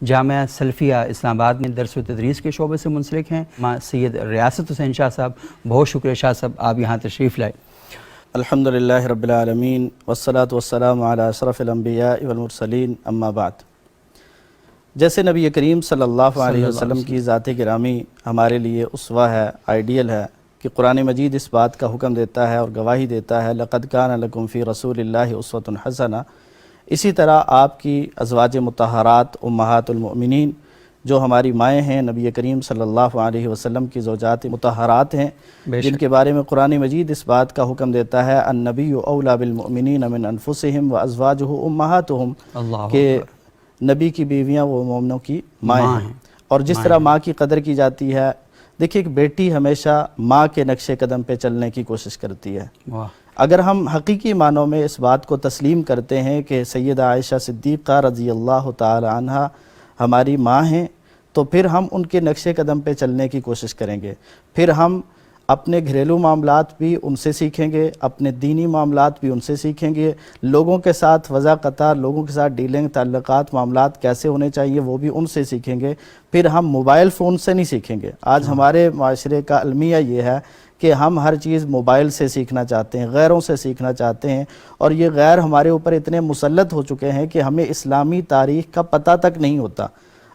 جامعہ سلفیہ اسلام آباد میں درس و تدریس کے شعبے سے منسلک ہیں سید ریاست حسین شاہ صاحب. بہت شکریہ شاہ صاحب آپ یہاں تشریف لائے. الحمدللہ رب العالمین والصلاة والسلام علی اشرف الانبیاء والمرسلین اما بعد. جیسے نبی کریم صلی اللہ علیہ وسلم کی ذات گرامی ہمارے لیے اسوہ ہے، آئیڈیل ہے کہ قرآن مجید اس بات کا حکم دیتا ہے اور گواہی دیتا ہے لقد کان لکم فی رسول اللہ اسوۃ حسنہ. اسی طرح آپ کی ازواج مطہرات امہات المؤمنین جو ہماری مائیں ہیں، نبی کریم صلی اللہ علیہ وسلم کی زوجات مطہرات ہیں، جن کے بارے میں قرآن مجید اس بات کا حکم دیتا ہے النبی اولیٰ بالمؤمنین من انفسہم وازواجہ امہاتہم، کہ نبی کی بیویاں وہ مومنوں کی مائیں ہیں. اور جس طرح ماں کی قدر کی جاتی ہے، دیکھیں ایک بیٹی ہمیشہ ماں کے نقش قدم پہ چلنے کی کوشش کرتی ہے. اگر ہم حقیقی معنوں میں اس بات کو تسلیم کرتے ہیں کہ سیدہ عائشہ صدیقہ رضی اللہ تعالی عنہ ہماری ماں ہیں، تو پھر ہم ان کے نقش قدم پہ چلنے کی کوشش کریں گے. پھر ہم اپنے گھریلو معاملات بھی ان سے سیکھیں گے، اپنے دینی معاملات بھی ان سے سیکھیں گے، لوگوں کے ساتھ وضع قطع، لوگوں کے ساتھ ڈیلنگ، تعلقات، معاملات کیسے ہونے چاہیے وہ بھی ان سے سیکھیں گے. پھر ہم موبائل فون سے نہیں سیکھیں گے. آج ہمارے معاشرے کا المیہ یہ ہے کہ ہم ہر چیز موبائل سے سیکھنا چاہتے ہیں، غیروں سے سیکھنا چاہتے ہیں، اور یہ غیر ہمارے اوپر اتنے مسلط ہو چکے ہیں کہ ہمیں اسلامی تاریخ کا پتہ تک نہیں ہوتا.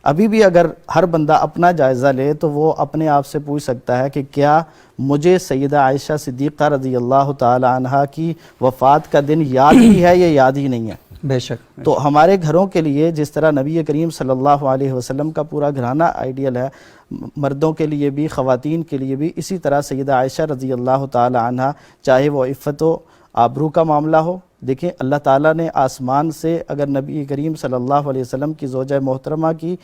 ابھی بھی اگر ہر بندہ اپنا جائزہ لے تو وہ اپنے آپ سے پوچھ سکتا ہے کہ کیا مجھے سیدہ عائشہ صدیقہ رضی اللہ تعالی عنہ کی وفات کا دن یاد بھی ہے یا یاد ہی نہیں ہے؟ بے شک. تو ہمارے گھروں کے لیے جس طرح نبی کریم صلی اللہ علیہ وسلم کا پورا گھرانہ آئیڈیل ہے، مردوں کے لیے بھی خواتین کے لیے بھی اسی طرح سیدہ عائشہ رضی اللہ تعالی عنہ، چاہے وہ عفت و آبرو کا معاملہ ہو. دیکھیں اللہ تعالیٰ نے آسمان سے اگر نبی کریم صلی اللہ علیہ وسلم کی زوجہ محترمہ کی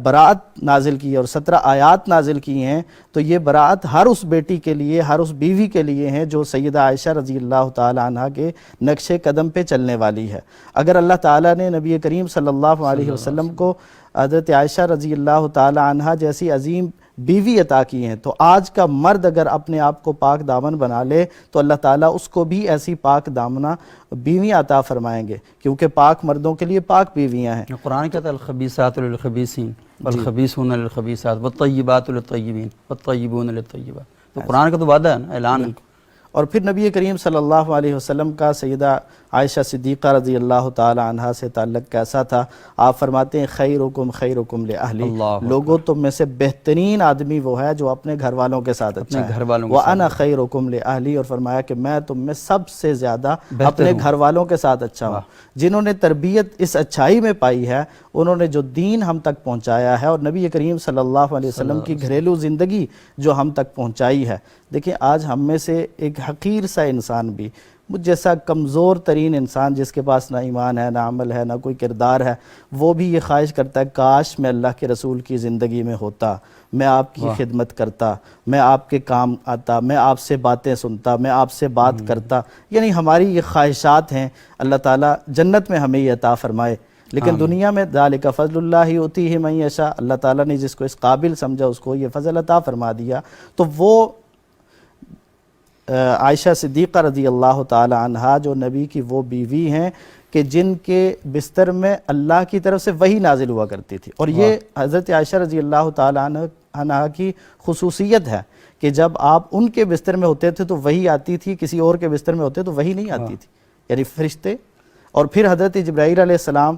براعت نازل کی اور 17 آیات نازل کی ہیں، تو یہ براعت ہر اس بیٹی کے لیے، ہر اس بیوی کے لیے ہیں جو سیدہ عائشہ رضی اللہ تعالی عنہ کے نقش قدم پہ چلنے والی ہے. اگر اللہ تعالیٰ نے نبی کریم صلی اللہ علیہ وسلم کو حضرت عائشہ رضی اللہ تعالی عنہ جیسی عظیم بیوی عطا کی ہیں، تو آج کا مرد اگر اپنے آپ کو پاک دامن بنا لے تو اللہ تعالیٰ اس کو بھی ایسی پاک دامنہ بیویاں عطا فرمائیں گے، کیونکہ پاک مردوں کے لیے پاک بیویاں ہیں. قرآن کہتا ہے الخبیثات للخبیثین والخبیثون للخبیثات والطیبات للطیبین والطیبون للطیبات. تو قرآن کا تو وعدہ ہے نا، اعلان ہے. اور پھر نبی کریم صلی اللہ علیہ وسلم کا سیدہ عائشہ صدیقہ رضی اللہ تعالی عنہ سے تعلق کیسا تھا؟ آپ فرماتے ہیں خیرکم خیرکم لأہلی، لوگوں تم میں سے بہترین آدمی وہ ہے جو اپنے گھر والوں کے ساتھ اچھا ہے. وَأَنَا خَيْرُكُمْ لِأَهْلِي، اور فرمایا کہ میں تم میں سب سے زیادہ اپنے گھر والوں کے ساتھ اچھا ہوں. جنہوں نے تربیت اس اچھائی میں پائی ہے، انہوں نے جو دین ہم تک پہنچایا ہے اور نبی کریم صلی اللہ علیہ وسلم کی گھریلو زندگی جو ہم تک پہنچائی ہے. دیکھیں آج ہم میں سے ایک حقیر سا انسان بھی، مجھ جیسا کمزور ترین انسان جس کے پاس نہ ایمان ہے، نہ عمل ہے، نہ کوئی کردار ہے، وہ بھی یہ خواہش کرتا ہے کاش میں اللہ کے رسول کی زندگی میں ہوتا، میں آپ کی خدمت کرتا، میں آپ کے کام آتا، میں آپ سے باتیں سنتا، میں آپ سے بات کرتا. یعنی ہماری یہ خواہشات ہیں. اللہ تعالیٰ جنت میں ہمیں یہ عطا فرمائے. لیکن دنیا میں ذالک فضل اللہ یؤتیہ من یشاء، اللہ تعالیٰ نے جس کو اس قابل سمجھا اس کو یہ فضل عطا فرما دیا. تو وہ عائشہ صدیقہ رضی اللہ تعالی عنہا جو نبی کی وہ بیوی ہیں کہ جن کے بستر میں اللہ کی طرف سے وحی نازل ہوا کرتی تھی. اور یہ حضرت عائشہ رضی اللہ تعالی عنہ کی خصوصیت ہے کہ جب آپ ان کے بستر میں ہوتے تھے تو وحی آتی تھی، کسی اور کے بستر میں ہوتے تو وحی نہیں آتی تھی، یعنی فرشتے. اور پھر حضرت جبرائیل علیہ السلام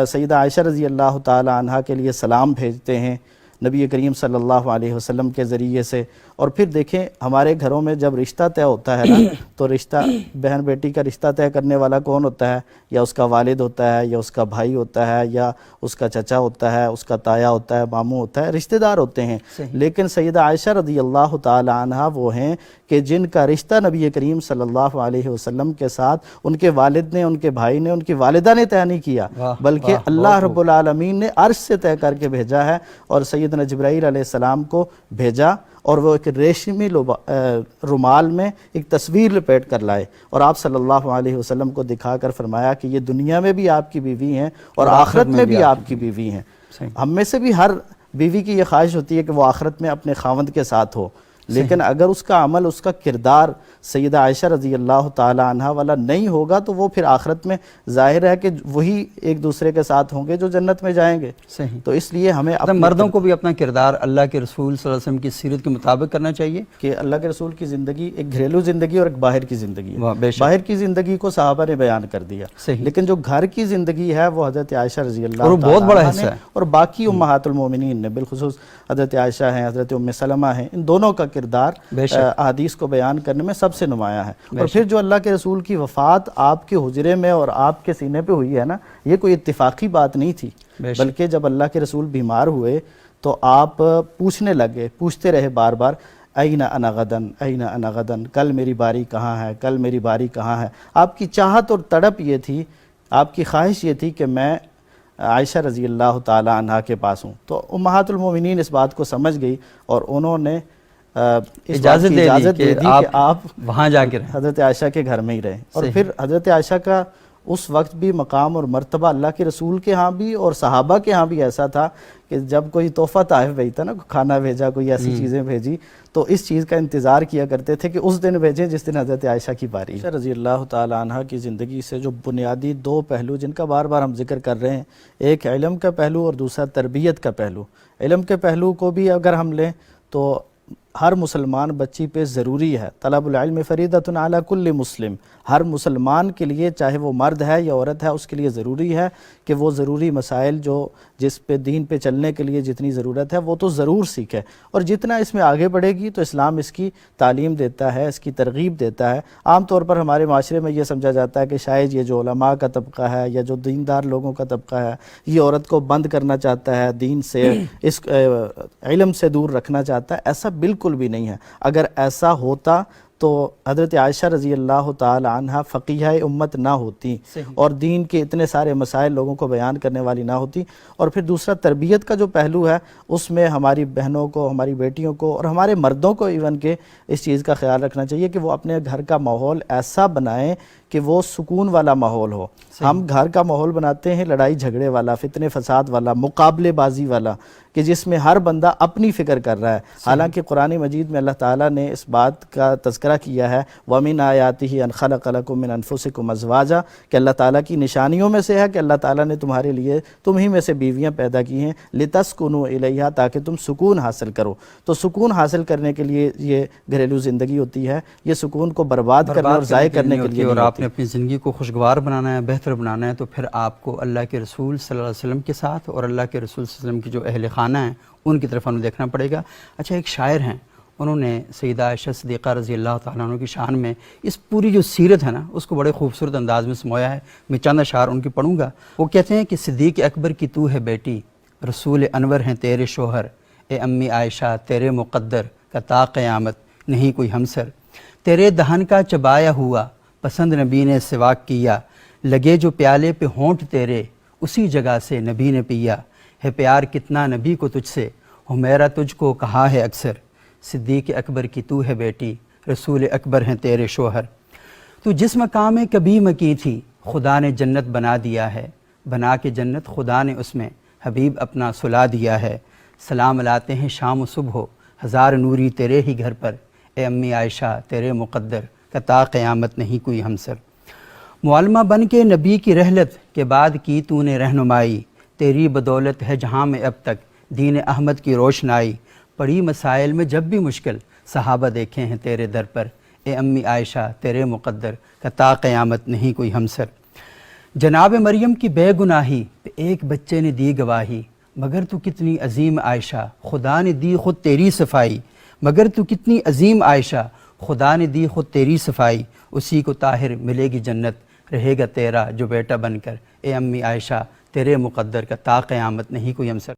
سیدہ عائشہ رضی اللہ تعالی عنہا کے لیے سلام بھیجتے ہیں نبی کریم صلی اللہ علیہ وسلم کے ذریعے سے. اور پھر دیکھیں ہمارے گھروں میں جب رشتہ طے ہوتا ہے نا تو رشتہ بہن بیٹی کا رشتہ طے کرنے والا کون ہوتا ہے؟ یا اس کا والد ہوتا ہے، یا اس کا بھائی ہوتا ہے، یا اس کا چچا ہوتا ہے، اس کا تایا ہوتا ہے، ماموں ہوتا ہے، رشتہ دار ہوتے ہیں. لیکن سیدہ عائشہ رضی اللہ تعالی عنہ وہ ہیں کہ جن کا رشتہ نبی کریم صلی اللہ علیہ وسلم کے ساتھ ان کے والد نے، ان کے بھائی نے، ان کی والدہ نے طے نہیں کیا، بلکہ اللہ رب العالمین نے عرش سے طے کر کے بھیجا ہے. اور سیدنا جبرائیل علیہ السلام کو بھیجا اور وہ ایک ریشمی رومال میں ایک تصویر لپیٹ کر لائے اور آپ صلی اللہ علیہ وسلم کو دکھا کر فرمایا کہ یہ دنیا میں بھی آپ کی بیوی ہیں اور آخرت میں بھی آپ کی بیوی ہیں. ہم میں سے بھی ہر بیوی کی یہ خواہش ہوتی ہے کہ وہ آخرت میں اپنے خاوند کے ساتھ ہو، لیکن اگر اس کا عمل، اس کا کردار سیدہ عائشہ رضی اللہ تعالی عنہ والا نہیں ہوگا تو وہ پھر آخرت میں ظاہر ہے کہ وہی ایک دوسرے کے ساتھ ہوں گے جو جنت میں جائیں گے. صحیح. تو اس لیے ہمیں مردوں کو بھی اپنا کردار اللہ کے رسول صلی اللہ علیہ وسلم کی سیرت کے مطابق کرنا چاہیے کہ اللہ کے رسول کی زندگی ایک گھریلو زندگی اور ایک باہر کی زندگی ہے. بے شک. باہر کی زندگی کو صحابہ نے بیان کر دیا، صحیح. لیکن جو گھر کی زندگی ہے وہ حضرت عائشہ رضی اللہ اور وہ بہت بڑا عنہا حصہ نے ہے. اور باقی امہات المومنین نے، بالخصوص حضرت عائشہ ہیں، حضرت ام سلمہ ہیں، ان دونوں کا کردار بے شک. احادیث کو بیان کرنے میں سب سے نمایاں ہے. اور پھر جو اللہ کے رسول کی وفات آپ کے حجرے میں اور آپ کے سینے پہ ہوئی ہے نا، یہ کوئی اتفاقی بات نہیں تھی، بلکہ جب اللہ کے رسول بیمار ہوئے تو آپ پوچھنے لگے، پوچھتے رہے بار بار، این انا غدن، این انا غدن، کل میری باری کہاں ہے، کل میری باری کہاں ہے. آپ کی چاہت اور تڑپ یہ تھی، آپ کی خواہش یہ تھی کہ میں عائشہ رضی اللہ تعالی عنہ کے پاس ہوں. تو امہات المومنین اس بات کو سمجھ گئی اور انہوں نے اجازت دے دی کہ آپ وہاں جا کے رہیں، حضرت عائشہ کے گھر میں ہی رہیں. اور پھر حضرت عائشہ کا اس وقت بھی مقام اور مرتبہ اللہ کے رسول کے ہاں بھی اور صحابہ کے ہاں بھی ایسا تھا کہ جب کوئی تحفہ طائف بھیجتا نا، کھانا بھیجا، کوئی ایسی چیزیں بھیجی، تو اس چیز کا انتظار کیا کرتے تھے کہ اس دن بھیجیں جس دن حضرت عائشہ کی باری ہے. رضی اللہ تعالی عنہ کی زندگی سے جو بنیادی دو پہلو جن کا بار بار ہم ذکر کر رہے ہیں، ایک علم کا پہلو اور دوسرا تربیت کا پہلو. علم کے پہلو کو بھی اگر ہم لیں تو ہر مسلمان بچی پہ ضروری ہے، طلب العلم فریضۃ علی کل مسلم، ہر مسلمان کے لیے چاہے وہ مرد ہے یا عورت ہے اس کے لیے ضروری ہے کہ وہ ضروری مسائل جو جس پہ دین پہ چلنے کے لیے جتنی ضرورت ہے وہ تو ضرور سیکھے. اور جتنا اس میں آگے بڑھے گی تو اسلام اس کی تعلیم دیتا ہے، اس کی ترغیب دیتا ہے. عام طور پر ہمارے معاشرے میں یہ سمجھا جاتا ہے کہ شاید یہ جو علماء کا طبقہ ہے یا جو دیندار لوگوں کا طبقہ ہے یہ عورت کو بند کرنا چاہتا ہے، دین سے، اس علم سے دور رکھنا چاہتا ہے. ایسا بالکل بھی نہیں ہے. اگر ایسا ہوتا تو حضرت عائشہ رضی اللہ تعالی عنہ فقیہ امت نہ ہوتی اور دین کے اتنے سارے مسائل لوگوں کو بیان کرنے والی نہ ہوتی. اور پھر دوسرا تربیت کا جو پہلو ہے اس میں ہماری بہنوں کو، ہماری بیٹیوں کو اور ہمارے مردوں کو ایون کہ اس چیز کا خیال رکھنا چاہیے کہ وہ اپنے گھر کا ماحول ایسا بنائیں کہ وہ سکون والا ماحول ہو. ہم گھر کا ماحول بناتے ہیں لڑائی جھگڑے والا، فتنے فساد والا، مقابلے بازی والا، کہ جس میں ہر بندہ اپنی فکر کر رہا ہے. حالانکہ قرآن مجید میں اللہ تعالیٰ نے اس بات کا تذکرہ کیا ہے، وَمِنْ آيَاتِهِ أَنْ خَلَقَ لَكُم مِّنْ أَنفُسِكُمْ أَزْوَاجًا، کہ اللہ تعالیٰ کی نشانیوں میں سے ہے کہ اللہ تعالیٰ نے تمہارے لیے تم ہی میں سے بیویاں پیدا کی ہیں، لِتَسْكُنُوا إِلَيْهَا، تاکہ تم سکون حاصل کرو. تو سکون حاصل کرنے کے لیے یہ گھریلو زندگی ہوتی ہے، یہ سکون کو برباد کرنے اور ضائع کرنے کے لیے. اور آپ نے اپنی زندگی کو خوشگوار بنانا ہے، بہتر بنانا ہے، تو پھر آپ کو اللہ کے رسول صلی اللہ علیہ وسلم کے ساتھ اور اللہ کے رسول صلی اللہ علیہ وسلم کی جو اہل خانہ ہیں ان کی طرف ہمیں دیکھنا پڑے گا. اچھا، ایک شاعر ہیں، انہوں نے سیدہ عائشہ صدیقہ رضی اللہ تعالیٰ عنہ کی شان میں اس پوری جو سیرت ہے نا اس کو بڑے خوبصورت انداز میں سمویا ہے. میں چند اشعار ان کی پڑھوں گا. وہ کہتے ہیں کہ صدیق اکبر کی تو ہے بیٹی، رسول انور ہیں تیرے شوہر، اے امی عائشہ تیرے مقدر کا تا قیامت نہیں کوئی ہمسر. تیرے دہن کا چبایا ہوا پسند نبی نے سواک کیا، لگے جو پیالے پہ ہونٹ تیرے اسی جگہ سے نبی نے پیا. ہے پیار کتنا نبی کو تجھ سے، ہو میرا تجھ کو کہا ہے اکثر. صدیق اکبر کی تو ہے بیٹی، رسول اکبر ہیں تیرے شوہر. تو جس مقام میں کبھی مکی تھی خدا نے جنت بنا دیا ہے، بنا کے جنت خدا نے اس میں حبیب اپنا سلا دیا ہے. سلام لاتے ہیں شام و صبح ہزار نوری تیرے ہی گھر پر، اے امی عائشہ تیرے مقدر کا تا قیامت نہیں کوئی ہمسر. معلمہ بن کے نبی کی رحلت کے بعد کی تو نے رہنمائی، تیری بدولت ہے جہاں میں اب تک دین احمد کی روشنائی. پڑی مسائل میں جب بھی مشکل صحابہ دیکھے ہیں تیرے در پر، اے امی عائشہ تیرے مقدر کا تا قیامت نہیں کوئی ہمسر. جناب مریم کی بے گناہی پہ ایک بچے نے دی گواہی، مگر تو کتنی عظیم عائشہ خدا نے دی خود تیری صفائی. مگر تو کتنی عظیم عائشہ خدا نے دی خود تیری صفائی. اسی کو طاہر ملے گی جنت، رہے گا تیرا جو بیٹا بن کر، اے امی عائشہ تیرے مقدر کا تا قیامت نہیں کوئی ہمسر.